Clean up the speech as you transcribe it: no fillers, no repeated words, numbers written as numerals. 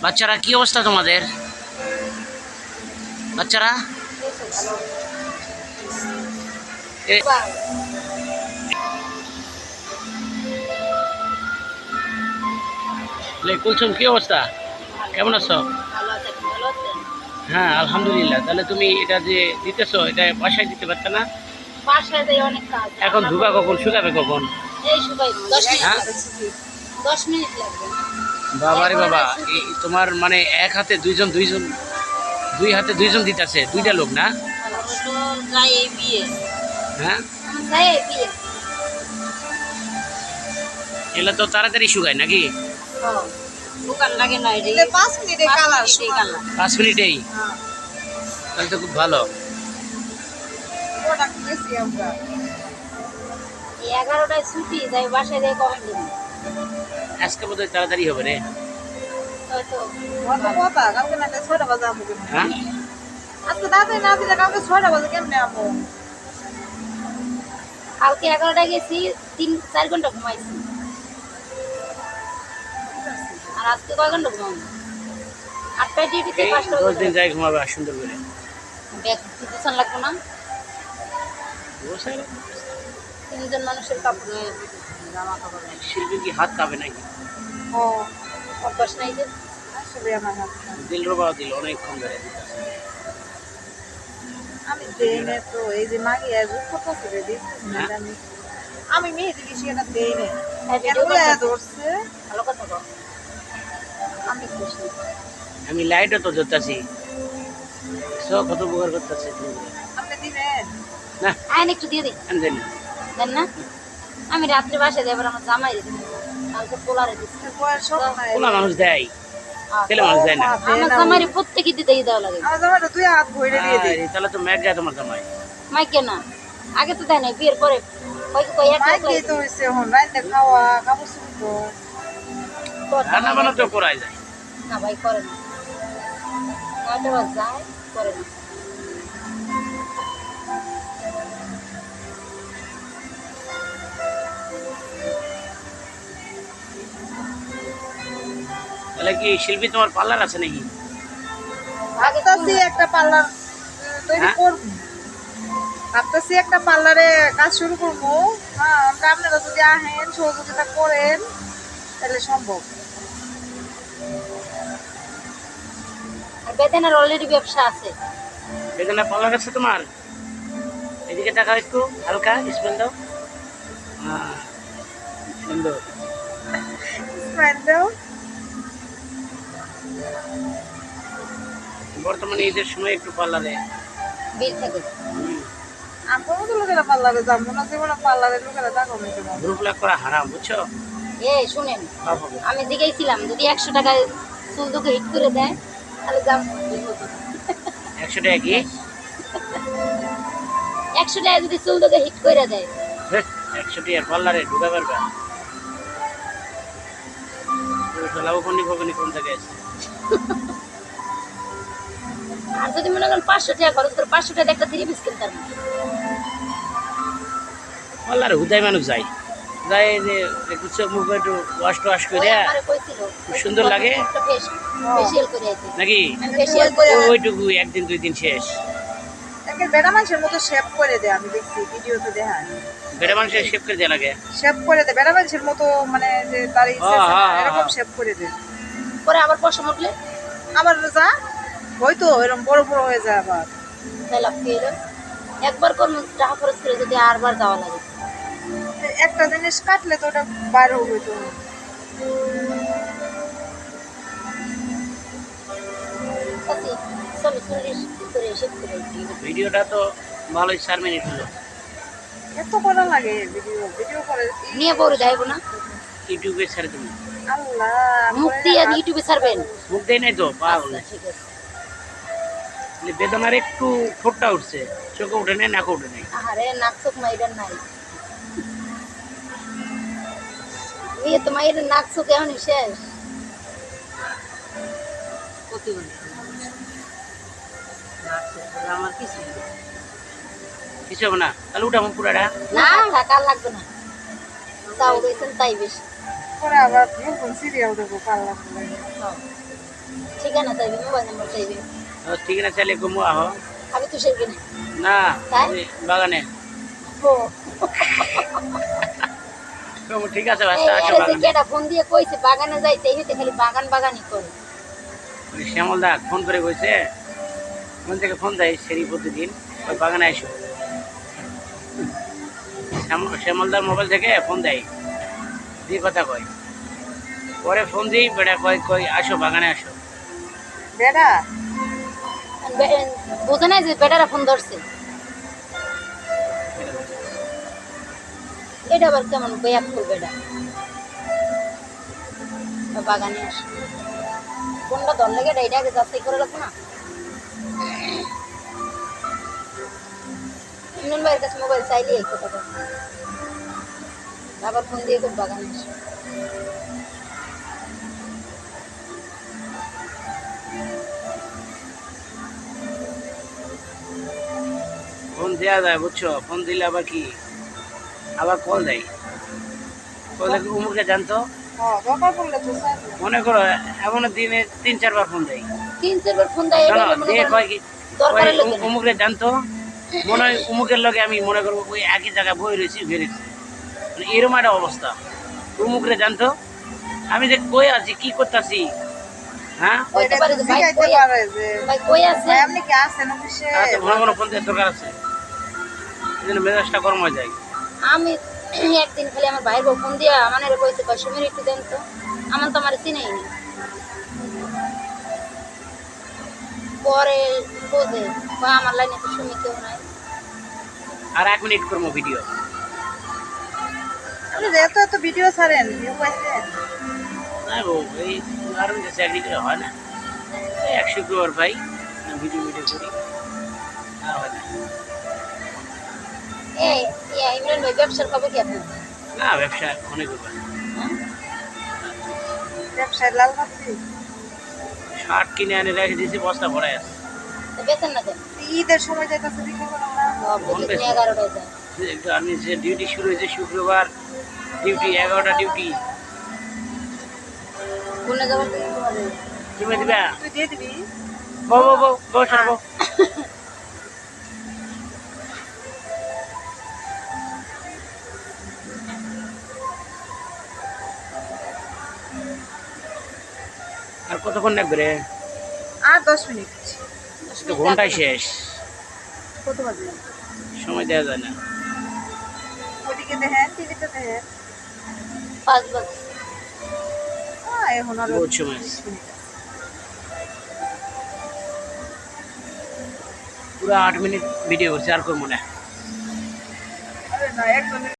বাচ্চারা কি অবস্থা তোমাদের? বাচ্চারা কুলসুম কি অবস্থা, কেমন আছো? হ্যাঁ আলহামদুলিল্লাহ। তাহলে তুমি এটা যে দিতেছো এটা বাসায় দিতে পারতে না? বাসায় যাই অনেক কাজ। এখন ধুবা কখন, শুকাবে কখন? এই শুকাই 10 মিনিট। হ্যাঁ 10 মিনিট লাগবে। বাবারে বাবা, এই তোমার মানে এক হাতে দুইজন, দুই হাতে দুইজন দিতেছে, দুইটা লোক না? যাই বিয়ে। হ্যাঁ যাই বিয়ে। এগুলো তো তাড়াতাড়ি শুকায় নাকি? দোকান লাগে না রে। 5 মিনিটে কালার শুকায়। 5 মিনিটেই? হ্যাঁ। তাহলে তো খুব ভালো। প্রোডাক্ট বেশি আমরা। 11টায় ছুটি, যাই বাসায় যাই কখন দিব। আজকে বোধহয় তাড়াতাড়ি হবে রে। হয়তো কত কথা, কালকে না 6টা বাজে আমু। হ্যাঁ আজকে তাড়াতাড়ি না দিলে কালকে 6টা বাজে কেমনে আমু? কালকে 11টায় গেছি, 3-4 ঘন্টা ঘুমাইছি। আর আজকে কয় ঘন্টা ঘুমাবো? 8টায় ডিউটিতে, 5টা 10 দিন যাই ঘুমাবে আর সুন্দর করে। ব্যাগ গুছান লাগবে না? বসে 3জন মানুষের কাপড়, জামা কাপড়। শিল্পী কি হাত কাঁপে নাকি? ও অভ্যাস নাই যে। আসলে আমার হাত দিলরুবা দিল অনেকক্ষণ ধরে। আমি দেই না তো, এই যে মাগি আজু কত করে দিচ্ছি না আমি। আমি মেহেদি বেশি এটা দেই না। এটা ধরছে ভালো কথা বল। আমি খুশি। আমি লাইটও তো জ্বলতাছি, সব কত উপকার করতেছে। আপনি দিবেন না আইন একটু দিয়ে দিই। আমি জানি দেন না? আমি রাত্রে বাসায় যাই, এবার আমার জামাই দিই। কালকে পোলারে দিচ্ছি। কোলা মানুষ দেয়, ছেলে মানুষ দেয় না। আমার জামাইরে প্রত্যেকে দিতেই দেওয়া লাগে। আমার জামাইটা তুই হাত ভরে দিয়ে দে। তাহলে তো ম্যাগ যায় তোমার জামাই। মাইকে না, আগে তো দেয় না, বিয়ের পরে কই একটা মাইকে তো হইছে, হন রাইতে খাওয়া কাপড় চোপড় রান্না বান্না তো করাই যায় না। ভাই করে না, 9টা বাজে যায়, করে না। তাহলে কি শিল্পী তোমার পার্লার আছে নাকি? ভাবতাছি একটা পার্লার তৈরি করব। ভাবতাছি একটা পার্লারে কাজ শুরু করব। হ্যাঁ, আমরা আপনারা যদি আহেন, সহযোগিতা করেন তাহলে সম্ভব। আর বেদানার অলরেডি ব্যবসা আছে। বেদনা পার্লার আছে তোমার? এদিকে টাকা একটু হালকা স্মেল দাও। সুন্দর স্মেল দাও। বর্তমানে ঈদের সময় একটু পার্লারে ভিড় থাকে। আমরা তো লোকেরা পার্লারে যাবো না, জীবনে পার্লারে লোকেরা থাকো না। গ্রুপ লাগ করা হারাম, বুঝছো? এই শুনেন, আমি জিজ্ঞাসিলাম যদি 100 টাকায় চুল দুকে হিট করে দেয় তাহলে দাম 100 টাকা কি? 100 টাকা যদি চুল দুকে হিট করে দেয় 100 টাকা পার্লারে ঢুকা পারবে? কোন জায়গায় আছে? আর যদি মনে করেন 500 টাকা খরচ করে 500 টাকা একটা 3 পিস কিনতে পারবেন। পার্লারে হুদাই মানুষ যায় যায় যে কিছু মুখ একটু ওয়াশ করে আমারে কইছিল খুব সুন্দর লাগে একটা ফেশিয়াল করে আইতে নাকি? ফেশিয়াল করে ওইটুকু একদিন 2 দিন শেষ। একটা বেড়া মানুষের মতো শেভ করে দেয়, আমি দেখছি ভিডিওতে দেখায়। বেড়া মানুষের শেভ করে দেয়া লাগে? শেভ করে দেয় বেড়া মানুষের মতো, মানে যে তার ইচ্ছা এরকম শেভ করে দেয়। পরে আবার পশম উঠলে আবার যা হয়তো এরকম বড় বড় হয়ে যায় আবার। তাহলে ফের একবার কোন টাকা খরচ করে যদি আরবার যাওয়া লাগে, একটা জিনিস কাটলে তো ওটা বাইরে হবে তো। ভিডিওটা তো ভালোই 4 মিনিট হলো। এত করা লাগে ভিডিও করে নিয়ে পড়ে যাইবো না ইউটিউবে ছেড়ে তুমি? আল্লাহ, মুখ দিয়ে ইউটিউবে ছাড়বেন? মুখ দেই নাই তো, পাগল। ঠিক আছে। বেদনার একটু ঠোঁটটা উঠছে, চোখে উঠে নাই, নাকে উঠে নাই। আরে নাক চোখ মাইরেন নাই, এই তো মাইরেন নাক চোখ এখনই শেষ। আমার কিছু হবে না, তাহলে উঠাবো পুরাটা। না টাকা লাগবে না, তাও গেছেন তাই বেশি। পরে আবার নতুন সিরিয়াল দেবো পাল্লা। ঠিকানা চাইবে, মোবাইল নাম্বার চাইবে। ঠিক না চাইলে কমু আহো। আমি তো সেরকম না তাই? ওই বাগানে ও কমু, ঠিক আছে বাচ্চা আসো বাগানে। কেডা ফোন দিয়ে কইছে বাগানে যাইতে, এই হইতে খালি বাগান বাগানই করে। ওই শ্যামল দা ফোন করে কইছে, ওখান থেকে ফোন দেয় সেরি প্রতিদিন, ওই বাগানে আসো। শ্যামলদার মোবাইল থেকে ফোন দেয়, দিয়ে কথা কয়, পরে ফোন দিই বেটা কয় কই আসো বাগানে আসো। বেডা বোঝে না যে বেটারা ফোন ধরছে। এটা আবার কেমন বেয়াক করবে এটা, বাগানে আসে কোনটা ধর লাগে এটা আগে যাচাই করে রাখো না। ইমরান ভাইয়ের কাছে মোবাইল চাইলে এই কথা বলে, আবার ফোন দিয়ে খুব বাগানে আসে। ফোন দেওয়া যায় বুঝছো, ফোন দিলে আবার কি আবার কল দেয়, কল দেখে উমুকে জানতো। মনে করো এমন দিনে 3-4 বার ফোন দেয়, 3-4 বার ফোন দেয়, শোনো দিয়ে কয় কি উমুকে জানতো, মনে হয় উমুকের লগে আমি মনে করবো ওই একই জায়গায় বই রয়েছি বেরিয়েছি, মানে এরকম একটা অবস্থা। উমুকরে জানতো আমি যে কই আছি কি করতেছি। হ্যাঁ ঘন ঘন ফোন দেওয়ার দরকার আছে, এই জন্য মেজাজটা গরম হয়ে যায়। আমি একদিন খালি আমার ভাইয়ের বউ ফোন দিয়া মানে কইছে কাশ্মীর একটু দেন তো, আমার তো আমার চিনেই নি। পরে বোঝে আমার লাইনে তো শুনি কেউ নাই। আর 1 মিনিট করবো ভিডিও। এত এত ভিডিও ছাড়েন, ভিউ পাইছেন না গো এই আরো যে চাকরি করে হয় না, এই 1 শুক্রবার ভাই ভিডিও করি আর হয় না। এই ইমরান ভাই ব্যবসার খবর কি আপনার? না ব্যবসা অনেক ব্যাপার, ব্যবসায় লাল মাছি শার্ট কিনে এনে রেখে দিয়েছি বস্তা ভরায় আছে। বেতন না দেন, ঈদের সময় যাইতেছে বিক্রি করো না, প্রতিদিন 11টায় যায়। গার্মেন্টসের ডিউটি শুরু হয়েছে শুক্রবার, ডিউটি 11টা ডিউটি। কোনে যাবার তুমি দিবা? তুই দিয়ে দিবি? বউ বউ বউ বউ সরবো। আর কতক্ষণ লাগবে রে? আর 10 মিনিট। তো ঘন্টায় শেষ, কত বাজে? সময় দেওয়া যায় না। ওদিকে দেখেন, টিভিতে দেখেন 5 বাজে। এখন আর বহুত সময়। পুরো 8 মিনিট ভিডিও করছে, আর করবো না। আরে না, 1 মিনিট